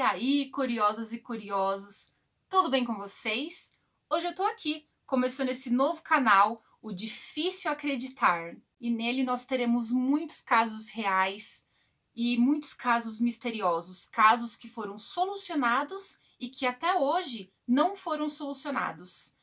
aí, curiosas e curiosos, tudo bem com vocês? Hoje eu tô aqui, começando esse novo canal, o Difícil Acreditar. E nele nós teremos muitos casos reais e muitos casos misteriosos, casos que foram solucionados e que até hoje não foram solucionados.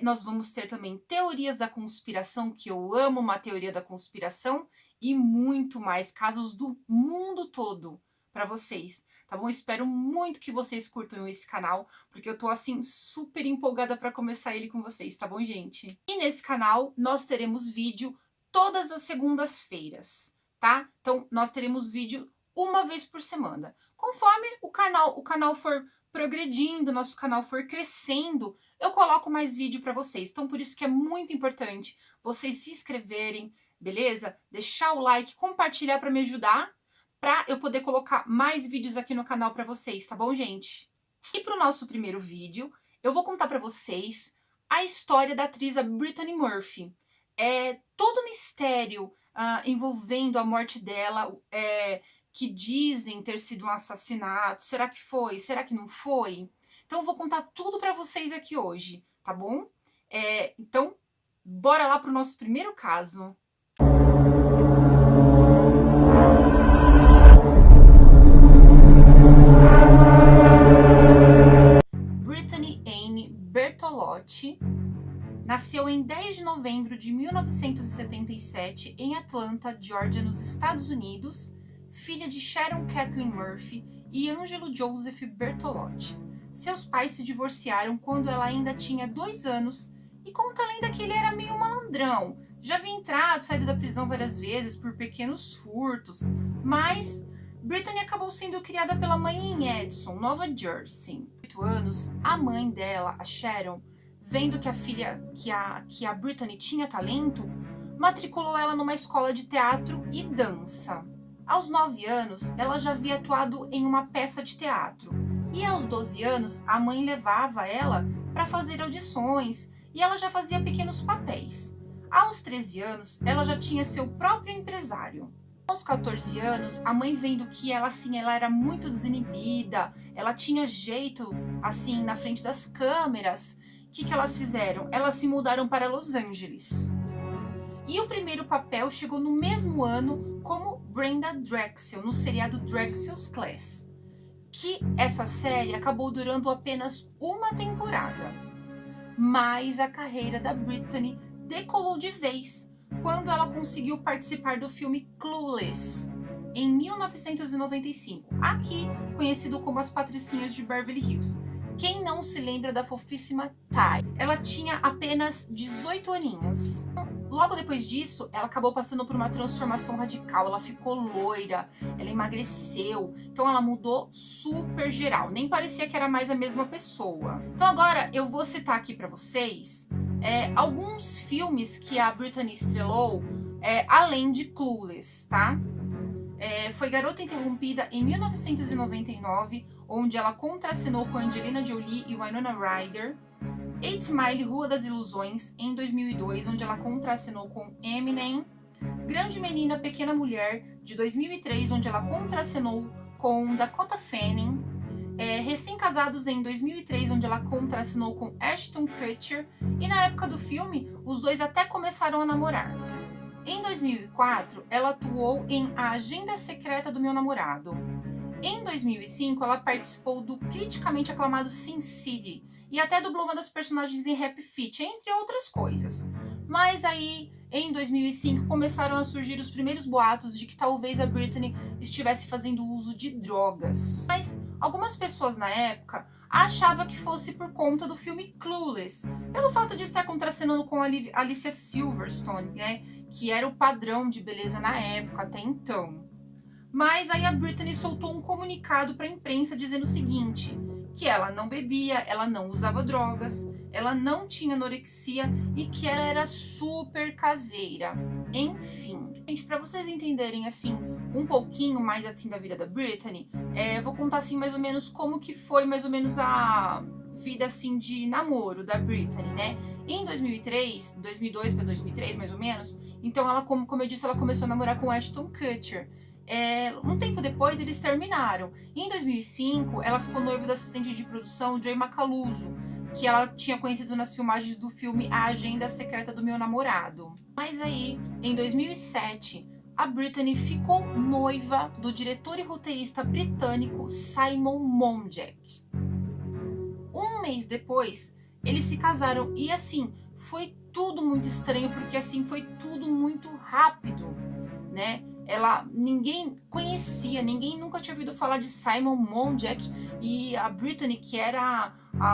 Nós vamos ter também teorias da conspiração, que eu amo uma teoria da conspiração, e muito mais casos do mundo todo para vocês, tá bom? Espero muito que vocês curtam esse canal, porque eu tô assim super empolgada para começar ele com vocês, tá bom, gente? E nesse canal nós teremos vídeo todas as segundas-feiras, tá? Então nós teremos vídeo uma vez por semana. Conforme o canal for progredindo, nosso canal for crescendo, eu coloco mais vídeo para vocês. Então, por isso que é muito importante vocês se inscreverem, beleza? Deixar o like, compartilhar para me ajudar, para eu poder colocar mais vídeos aqui no canal para vocês, tá bom, gente? E para o nosso primeiro vídeo, eu vou contar para vocês a história da atriz Brittany Murphy. Todo o mistério envolvendo a morte dela, que dizem ter sido um assassinato. Será que foi? Será que não foi? Então eu vou contar tudo para vocês aqui hoje, tá bom? Então, bora lá pro nosso primeiro caso. Brittany Anne Bertolotti nasceu em 10 de novembro de 1977 em Atlanta, Georgia, nos Estados Unidos, filha de Sharon Kathleen Murphy e Angelo Joseph Bertolotti. Seus pais se divorciaram quando ela ainda tinha 2 anos e conta a lenda que ele era meio malandrão. Já havia entrado e saído da prisão várias vezes por pequenos furtos, mas Brittany acabou sendo criada pela mãe em Edison, Nova Jersey. 8 anos, a mãe dela, a Sharon, vendo que a filha, que a Brittany tinha talento, matriculou ela numa escola de teatro e dança. Aos 9 anos, ela já havia atuado em uma peça de teatro. E aos 12 anos, a mãe levava ela para fazer audições e ela já fazia pequenos papéis. Aos 13 anos, ela já tinha seu próprio empresário. Aos 14 anos, a mãe vendo que ela era muito desinibida, ela tinha jeito assim na frente das câmeras, o que elas fizeram? Elas se mudaram para Los Angeles. E o primeiro papel chegou no mesmo ano como Brenda Drexel, no seriado Drexel's Class, que essa série acabou durando apenas uma temporada. Mas a carreira da Brittany decolou de vez quando ela conseguiu participar do filme Clueless, em 1995, aqui conhecido como As Patricinhas de Beverly Hills. Quem não se lembra da fofíssima Ty? Ela tinha apenas 18 aninhos. Logo depois disso, ela acabou passando por uma transformação radical. Ela ficou loira, ela emagreceu, então ela mudou super geral. Nem parecia que era mais a mesma pessoa. Então agora eu vou citar aqui para vocês alguns filmes que a Brittany estrelou, além de Clueless, tá? Foi Garota Interrompida em 1999, onde ela contracenou com Angelina Jolie e Winona Ryder. 8 Mile, Rua das Ilusões, em 2002, onde ela contracenou com Eminem. Grande Menina, Pequena Mulher, de 2003, onde ela contracenou com Dakota Fanning. Recém-Casados, em 2003, onde ela contracenou com Ashton Kutcher. E na época do filme, os dois até começaram a namorar. Em 2004, ela atuou em A Agenda Secreta do Meu Namorado. Em 2005, ela participou do criticamente aclamado Sin City e até dublou uma das personagens em Happy Feet, entre outras coisas. Mas aí, em 2005, começaram a surgir os primeiros boatos de que talvez a Brittany estivesse fazendo uso de drogas. Mas algumas pessoas na época achavam que fosse por conta do filme Clueless, pelo fato de estar contracenando com a Alicia Silverstone, né, que era o padrão de beleza na época até então. Mas aí a Brittany soltou um comunicado para a imprensa dizendo o seguinte, que ela não bebia, ela não usava drogas, ela não tinha anorexia e que ela era super caseira. Enfim, gente, para vocês entenderem assim um pouquinho mais assim da vida da Brittany, eu vou contar assim mais ou menos como que foi mais ou menos a vida assim de namoro da Brittany, né? Em 2003, 2002 para 2003 mais ou menos, então ela, como eu disse, ela começou a namorar com Ashton Kutcher. Um tempo depois eles terminaram. E em 2005 ela ficou noiva do assistente de produção Joey Macaluso, que ela tinha conhecido nas filmagens do filme A Agenda Secreta do Meu Namorado. Mas aí, em 2007, a Britney ficou noiva do diretor e roteirista britânico Simon Monjack. Um mês depois, eles se casaram e assim, foi tudo muito estranho, porque assim, foi tudo muito rápido, né? Ninguém conhecia, ninguém nunca tinha ouvido falar de Simon Monjack, e a Britney, que era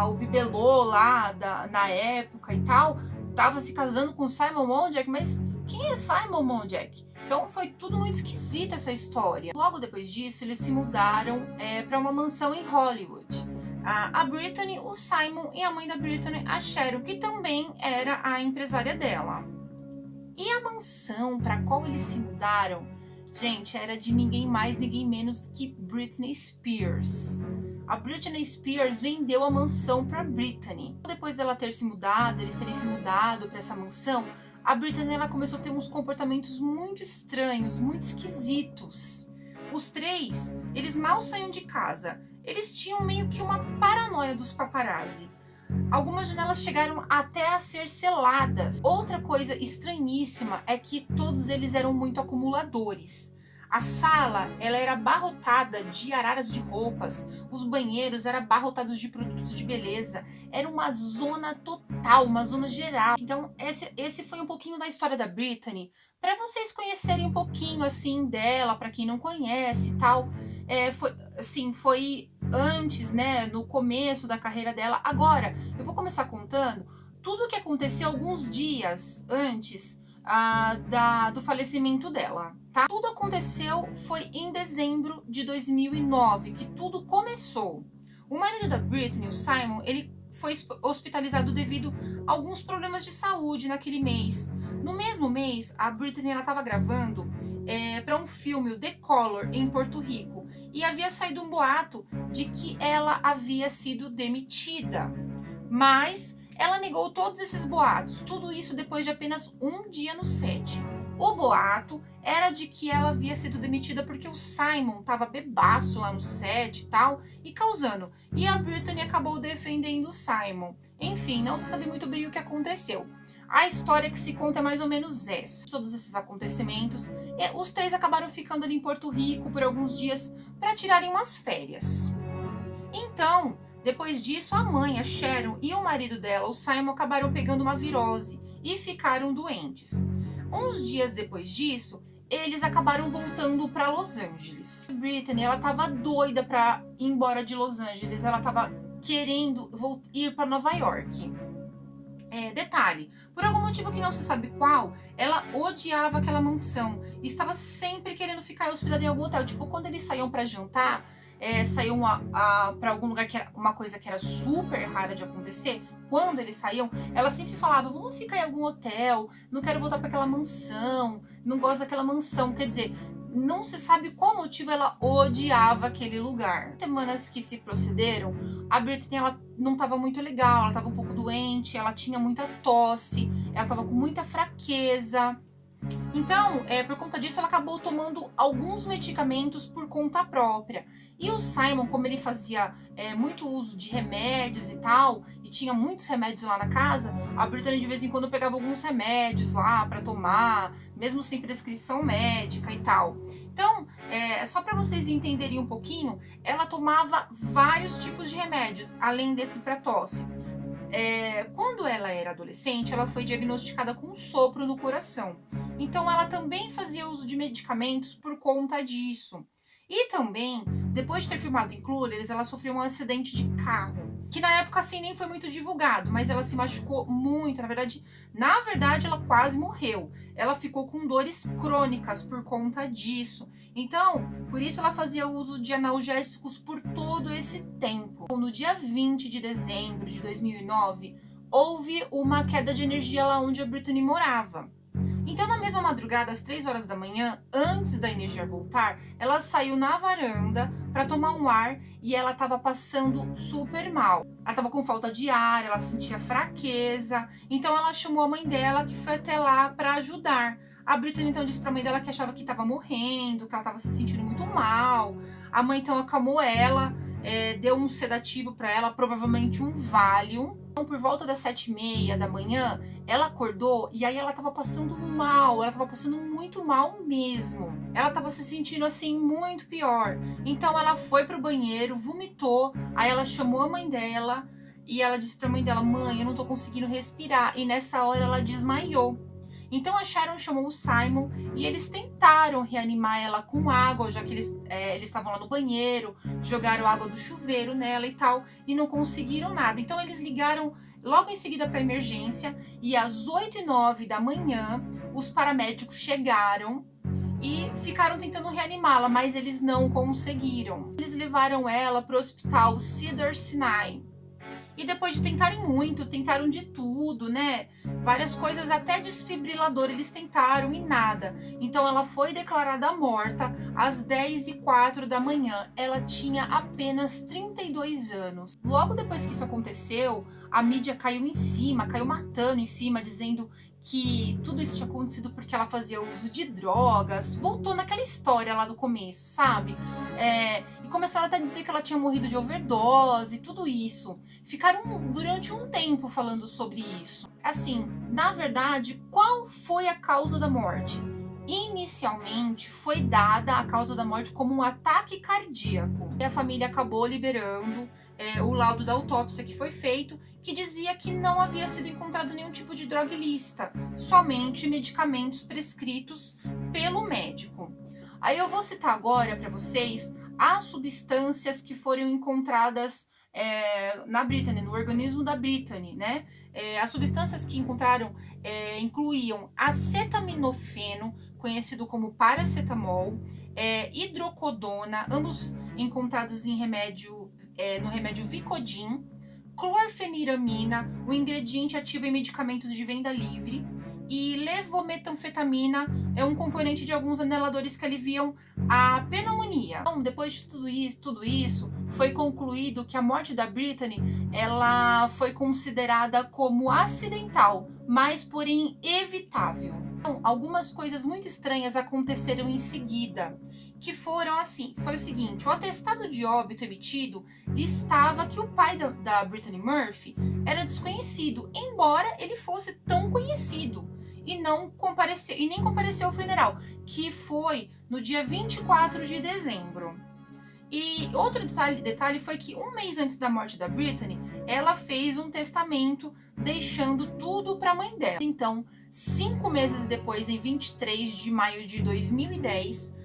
o bibelô lá na época e tal, tava se casando com Simon Monjack, mas quem é Simon Monjack? Então foi tudo muito esquisito essa história. Logo depois disso, eles se mudaram para uma mansão em Hollywood. A Britney, o Simon e a mãe da Britney, a Sharon, que também era a empresária dela. E a mansão para qual eles se mudaram, gente, era de ninguém mais, ninguém menos que Britney Spears. A Britney Spears vendeu a mansão para Britney. Depois dela ter se mudado, eles terem se mudado para essa mansão, a Britney ela começou a ter uns comportamentos muito estranhos, muito esquisitos. Os três, eles mal saíam de casa. Eles tinham meio que uma paranoia dos paparazzi. Algumas janelas chegaram até a ser seladas. Outra coisa estranhíssima é que todos eles eram muito acumuladores. A sala, ela era abarrotada de araras de roupas, os banheiros eram abarrotados de produtos de beleza, era uma zona total, uma zona geral. Então esse foi um pouquinho da história da Britney, para vocês conhecerem um pouquinho assim dela, para quem não conhece e tal. Foi antes, né, no começo da carreira dela. Agora, eu vou começar contando tudo o que aconteceu alguns dias antes do falecimento dela, tá? Tudo aconteceu foi em dezembro de 2009, que tudo começou. O marido da Britney, o Simon, ele foi hospitalizado devido a alguns problemas de saúde naquele mês. No mesmo mês, a Britney estava gravando para um filme, o The Color, em Porto Rico, e havia saído um boato de que ela havia sido demitida. Mas ela negou todos esses boatos, tudo isso depois de apenas um dia no set. O boato era de que ela havia sido demitida porque o Simon estava bebaço lá no set e tal, e causando. E a Britney acabou defendendo o Simon. Enfim, não se sabe muito bem o que aconteceu. A história que se conta é mais ou menos essa. Todos esses acontecimentos, os três acabaram ficando ali em Porto Rico por alguns dias para tirarem umas férias. Então, depois disso, a mãe, a Sharon, e o marido dela, o Simon, acabaram pegando uma virose e ficaram doentes. Uns dias depois disso, eles acabaram voltando para Los Angeles. A Britney, ela estava doida para ir embora de Los Angeles, ela estava querendo ir para Nova York. Detalhe, por algum motivo que não se sabe qual, ela odiava aquela mansão e estava sempre querendo ficar hospedada em algum hotel. Tipo, quando eles saíam para jantar, saíam para algum lugar que era uma coisa que era super rara de acontecer. Quando eles saíam, ela sempre falava: vamos ficar em algum hotel, não quero voltar para aquela mansão, não gosto daquela mansão. Quer dizer, não se sabe qual motivo ela odiava aquele lugar. Semanas que se procederam, a Britney ela não estava muito legal, ela estava um pouco doente, ela tinha muita tosse, ela estava com muita fraqueza. Então, por conta disso, ela acabou tomando alguns medicamentos por conta própria. E o Simon, como ele fazia muito uso de remédios e tal, e tinha muitos remédios lá na casa, a Britney de vez em quando pegava alguns remédios lá para tomar, mesmo sem prescrição médica e tal. Então, só para vocês entenderem um pouquinho, ela tomava vários tipos de remédios, além desse para tosse. Quando ela era adolescente, ela foi diagnosticada com um sopro no coração. Então, ela também fazia uso de medicamentos por conta disso. E também, depois de ter filmado em Clueless, ela sofreu um acidente de carro, que na época assim nem foi muito divulgado, mas ela se machucou muito. Na verdade, ela quase morreu. Ela ficou com dores crônicas por conta disso. Então, por isso ela fazia uso de analgésicos por todo esse tempo. No dia 20 de dezembro de 2009, houve uma queda de energia lá onde a Britney morava. Então, na mesma madrugada, às 3 horas da manhã, antes da energia voltar, ela saiu na varanda para tomar um ar e ela estava passando super mal. Ela estava com falta de ar, ela sentia fraqueza. Então, ela chamou a mãe dela, que foi até lá para ajudar. A Britney então disse pra mãe dela que achava que tava morrendo, que ela tava se sentindo muito mal. A mãe então acalmou ela, deu um sedativo pra ela, provavelmente um Valium. Então, por volta das 7h30 da manhã, ela acordou e aí ela tava passando mal, ela tava passando muito mal mesmo. Ela tava se sentindo assim muito pior. Então ela foi pro banheiro, vomitou, aí ela chamou a mãe dela e ela disse pra mãe dela: "Mãe, eu não tô conseguindo respirar". E nessa hora ela desmaiou. Então a Sharon chamou o Simon e eles tentaram reanimar ela com água, já que eles estavam lá no banheiro, jogaram água do chuveiro nela e tal, e não conseguiram nada. Então eles ligaram logo em seguida para emergência e às 8h09 da manhã os paramédicos chegaram e ficaram tentando reanimá-la, mas eles não conseguiram. Eles levaram ela para o hospital Cedars-Sinai. E depois de tentarem muito, tentaram de tudo, né? Várias coisas, até desfibrilador eles tentaram e nada. Então ela foi declarada morta às 10h04 da manhã. Ela tinha apenas 32 anos. Logo depois que isso aconteceu, a mídia caiu em cima, caiu matando em cima, dizendo que tudo isso tinha acontecido porque ela fazia uso de drogas. Voltou naquela história lá do começo, sabe? E começaram até a dizer que ela tinha morrido de overdose, tudo isso. Ficaram durante um tempo falando sobre isso. Assim, na verdade, qual foi a causa da morte? Inicialmente foi dada a causa da morte como um ataque cardíaco. E a família acabou liberando o laudo da autópsia que foi feito, que dizia que não havia sido encontrado nenhum tipo de droga ilícita, somente medicamentos prescritos pelo médico. Aí eu vou citar agora para vocês as substâncias que foram encontradas na Britney, no organismo da Britney, né? As substâncias que encontraram incluíam acetaminofeno, conhecido como paracetamol, hidrocodona, ambos encontrados em no remédio Vicodin, clorfeniramina, o ingrediente ativo em medicamentos de venda livre, e levometanfetamina é um componente de alguns aneladores que aliviam a pneumonia. Então, depois de tudo isso, foi concluído que a morte da Britney ela foi considerada como acidental, mas porém evitável. Então, algumas coisas muito estranhas aconteceram em seguida, que foram assim, foi o seguinte: o atestado de óbito emitido listava que o pai da Britney Murphy era desconhecido, embora ele fosse tão conhecido, e nem compareceu ao funeral, que foi no dia 24 de dezembro. E outro detalhe foi que um mês antes da morte da Britney, ela fez um testamento deixando tudo para a mãe dela. Então, 5 meses depois, em 23 de maio de 2010,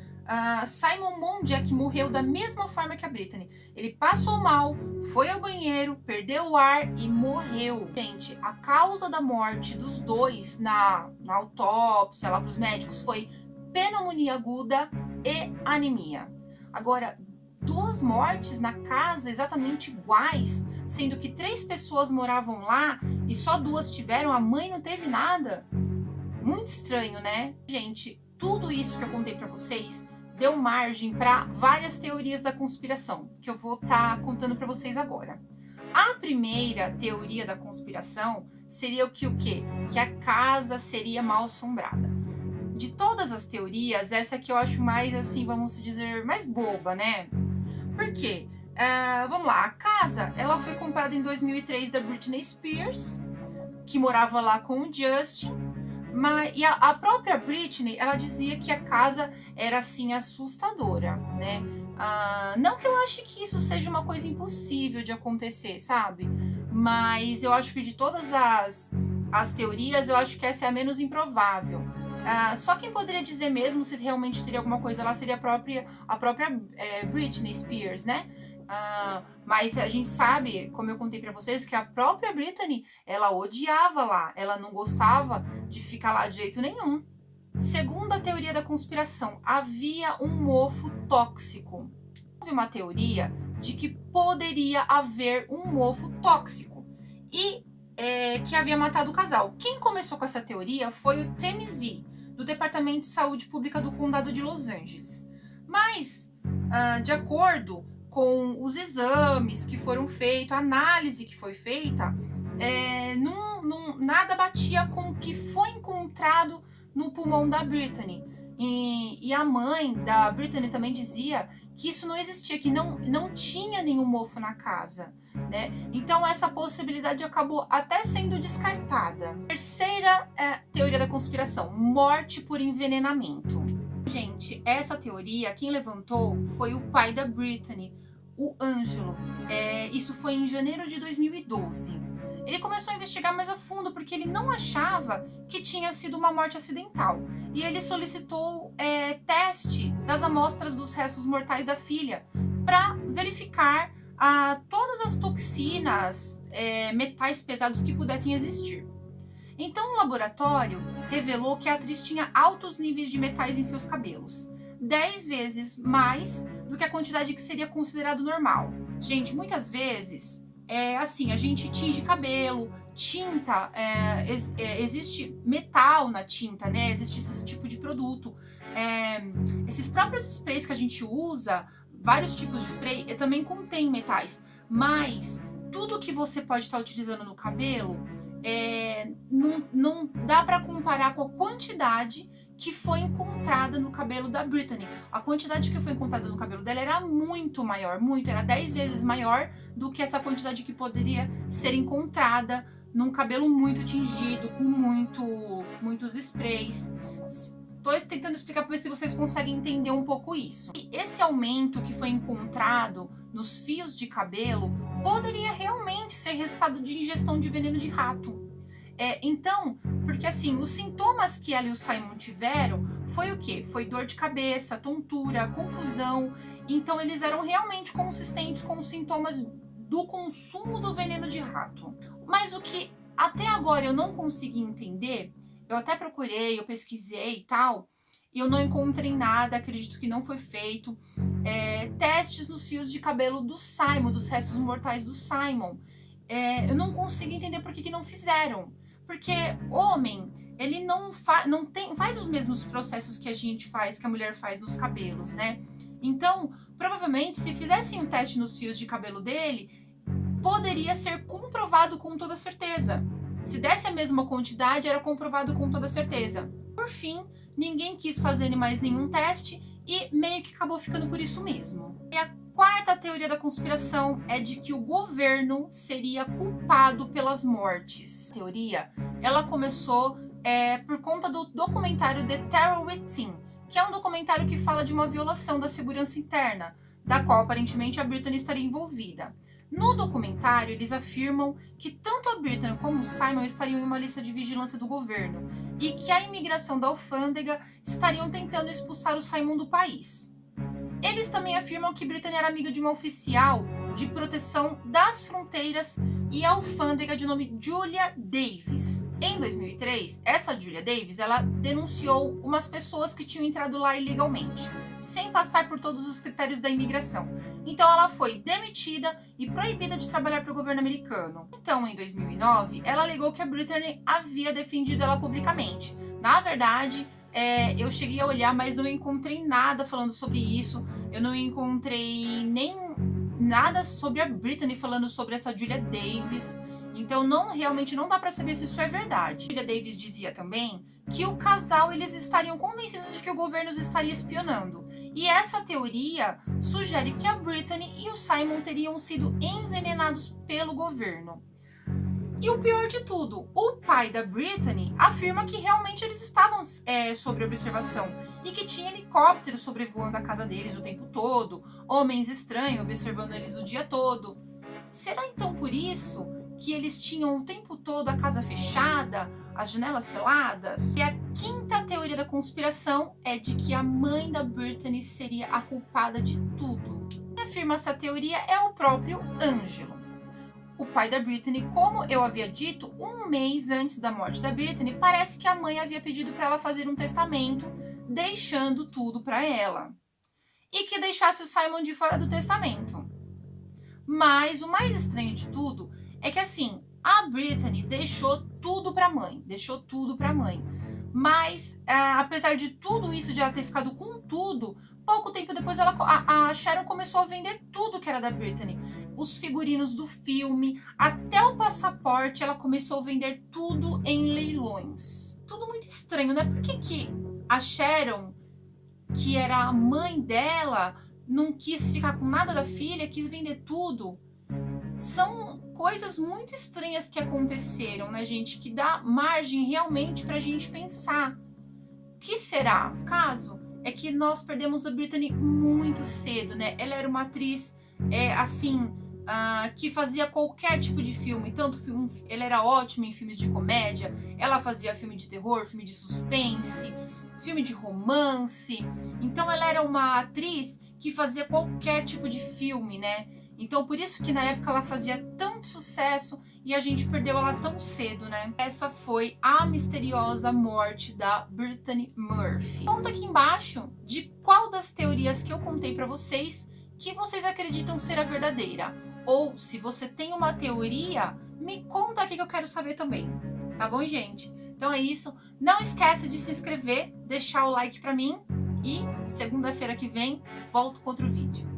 Simon Monjack morreu da mesma forma que a Britney. Ele passou mal, foi ao banheiro, perdeu o ar e morreu. Gente, a causa da morte dos dois na autópsia lá para os médicos foi pneumonia aguda e anemia. Agora, 2 mortes na casa exatamente iguais, sendo que 3 pessoas moravam lá e só 2 tiveram, a mãe não teve nada. Muito estranho, né? Gente, tudo isso que eu contei para vocês deu margem para várias teorias da conspiração, que eu vou estar contando para vocês agora. A primeira teoria da conspiração seria o quê? Que a casa seria mal assombrada. De todas as teorias, essa que eu acho mais, assim, vamos dizer, mais boba, né? Por quê? Vamos lá, a casa, ela foi comprada em 2003 da Britney Spears, que morava lá com o Justin. E a própria Britney, ela dizia que a casa era, assim, assustadora, né? Não que eu ache que isso seja uma coisa impossível de acontecer, sabe? Mas eu acho que de todas as teorias, eu acho que essa é a menos improvável. Só quem poderia dizer mesmo se realmente teria alguma coisa lá seria a própria Britney Spears, né? Mas a gente sabe, como eu contei pra vocês, que a própria Britney, ela odiava lá, ela não gostava de ficar lá de jeito nenhum. Segundo a teoria da conspiração, havia um mofo tóxico. Houve uma teoria de que poderia haver um mofo tóxico e que havia matado o casal. Quem começou com essa teoria foi o TMZ, do Departamento de Saúde Pública do Condado de Los Angeles. Mas, de acordo com os exames que foram feitos, a análise que foi feita, nada batia com o que foi encontrado no pulmão da Britney. E a mãe da Britney também dizia que isso não existia, que não tinha nenhum mofo na casa, né? Então essa possibilidade acabou até sendo descartada. Terceira teoria da conspiração: morte por envenenamento. Gente, essa teoria quem levantou foi o pai da Britney, o Ângelo. Isso foi em janeiro de 2012. Ele começou a investigar mais a fundo porque ele não achava que tinha sido uma morte acidental. E ele solicitou teste das amostras dos restos mortais da filha para verificar todas as toxinas, metais pesados que pudessem existir. Então, o laboratório revelou que a atriz tinha altos níveis de metais em seus cabelos, 10 vezes mais do que a quantidade que seria considerado normal. Gente, muitas vezes assim, a gente tinge cabelo, tinta, existe metal na tinta, né? Existe esse tipo de produto. Esses próprios sprays que a gente usa, vários tipos de spray, também contém metais. Mas tudo que você pode estar utilizando no cabelo, não dá para comparar com a quantidade que foi encontrada no cabelo da Britney. A quantidade que foi encontrada no cabelo dela era muito maior, era 10 vezes maior do que essa quantidade que poderia ser encontrada num cabelo muito tingido, com muitos sprays. Estou tentando explicar para ver se vocês conseguem entender um pouco isso. E esse aumento que foi encontrado nos fios de cabelo poderia realmente ser resultado de ingestão de veneno de rato. Então, porque assim, os sintomas que ela e o Simon tiveram foi o quê? Foi dor de cabeça, tontura, confusão. Então, eles eram realmente consistentes com os sintomas do consumo do veneno de rato. Mas o que até agora eu não consegui entender, eu até procurei, eu pesquisei e tal, e eu não encontrei nada, acredito que não foi feito testes nos fios de cabelo do Simon, dos restos mortais do Simon. Eu não consigo entender por que não fizeram. Porque homem, ele não faz os mesmos processos que a gente faz, que a mulher faz nos cabelos, né? Então, provavelmente, se fizessem um teste nos fios de cabelo dele, poderia ser comprovado com toda certeza. Se desse a mesma quantidade, era comprovado com toda certeza. Por fim, ninguém quis fazer mais nenhum teste e meio que acabou ficando por isso mesmo. E a quarta teoria da conspiração é de que o governo seria culpado pelas mortes. A teoria, ela começou por conta do documentário The Terror Within, que é um documentário que fala de uma violação da segurança interna, da qual aparentemente a Britney estaria envolvida. No documentário, eles afirmam que tanto a Britney como o Simon estariam em uma lista de vigilância do governo e que a imigração da alfândega estariam tentando expulsar o Simon do país. Eles também afirmam que Britney era amiga de uma oficial de proteção das fronteiras e alfândega de nome Julia Davis. Em 2003, essa Julia Davis, ela denunciou umas pessoas que tinham entrado lá ilegalmente, sem passar por todos os critérios da imigração. Então ela foi demitida e proibida de trabalhar para o governo americano. Então, em 2009, ela alegou que a Britney havia defendido ela publicamente. Na verdade, eu cheguei a olhar, mas não encontrei nada falando sobre isso. Eu não encontrei nem nada sobre a Britney falando sobre essa Julia Davis. Então, realmente não dá para saber se isso é verdade. Julia Davis dizia também que o casal, eles estariam convencidos de que o governo os estaria espionando. E essa teoria sugere que a Britney e o Simon teriam sido envenenados pelo governo. E o pior de tudo, o pai da Britney afirma que realmente eles estavam sob observação e que tinha helicópteros sobrevoando a casa deles o tempo todo, homens estranhos observando eles o dia todo. Será então por isso que eles tinham o tempo todo a casa fechada, as janelas seladas? E a quinta teoria da conspiração é de que a mãe da Britney seria a culpada de tudo. Quem afirma essa teoria é o próprio Ângelo, o pai da Britney. Como eu havia dito, um mês antes da morte da Britney, parece que a mãe havia pedido para ela fazer um testamento, deixando tudo para ela. E que deixasse o Simon de fora do testamento. Mas o mais estranho de tudo é que assim, a Britney deixou tudo para a mãe. Mas, apesar de tudo isso, de ela ter ficado com tudo, pouco tempo depois a Sharon começou a vender tudo que era da Britney. Os figurinos do filme, até o passaporte, ela começou a vender tudo em leilões. tudo muito estranho, né? Por que que a Sharon, que era a mãe dela, não quis ficar com nada da filha, quis vender tudo? São coisas muito estranhas que aconteceram, né, gente? Que dá margem realmente pra gente pensar. O que será? O caso é que nós perdemos a Brittany muito cedo, né? Ela era uma atriz, assim, que fazia qualquer tipo de filme. Tanto filme, ela era ótima em filmes de comédia, ela fazia filme de terror, filme de suspense, filme de romance. Então ela era uma atriz que fazia qualquer tipo de filme, né? Então por isso que na época ela fazia tanto sucesso e a gente perdeu ela tão cedo, né? Essa foi a misteriosa morte da Brittany Murphy. Conta aqui embaixo de qual das teorias que eu contei pra vocês que vocês acreditam ser a verdadeira. Ou se você tem uma teoria, me conta aqui que eu quero saber também. Tá bom, gente? Então é isso. Não esquece de se inscrever, deixar o like pra mim e segunda-feira que vem volto com outro vídeo.